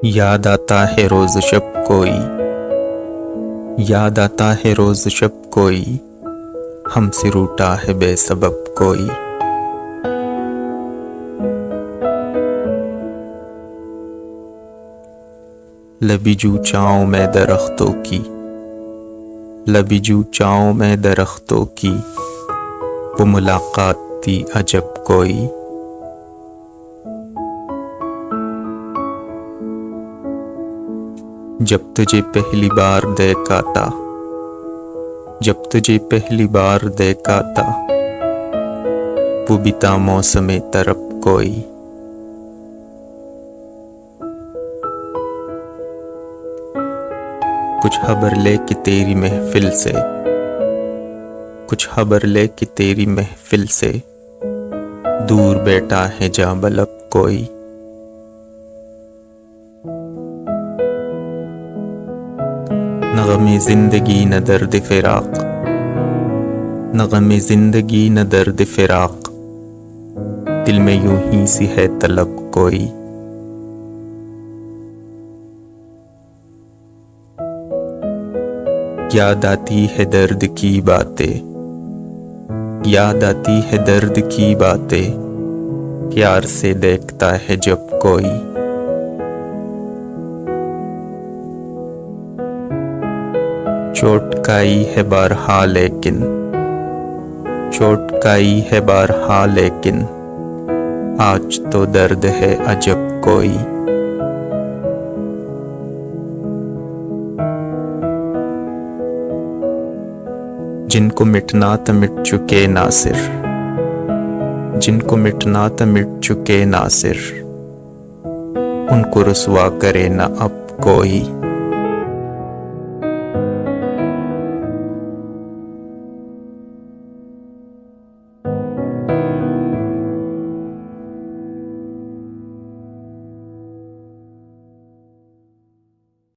याद आता है रोज शब कोई, याद आता है रोज शब कोई, हमसे रूठा है बेसबब कोई। लबीजू चाओं में दरख्तों की, लबीजू चाओं में दरख्तों की, वो मुलाकात थी अजब कोई। जब तुझे पहली बार देखा था, जब तुझे पहली बार देखा था, वो बीता मौसमे तरफ कोई। कुछ खबर ले कि तेरी महफिल से, कुछ खबर ले कि तेरी महफिल से, दूर बैठा है जाबलब कोई। न गमे जिंदगी न दर्द फिराक, न गमे जिंदगी न दर्द फिराक, दिल में यूं ही सी है तलब कोई। याद आती है दर्द की बातें, याद आती है दर्द की बातें, प्यार से देखता है जब कोई। चोट खाई है बारहा लेकिन, चोट खाई है बारहा लेकिन, आज तो दर्द है अजब कोई। जिनको मिटना तो मिट चुके नासिर, जिनको मिटना तो मिट चुके नासिर, उनको रुसवा करे ना अब कोई।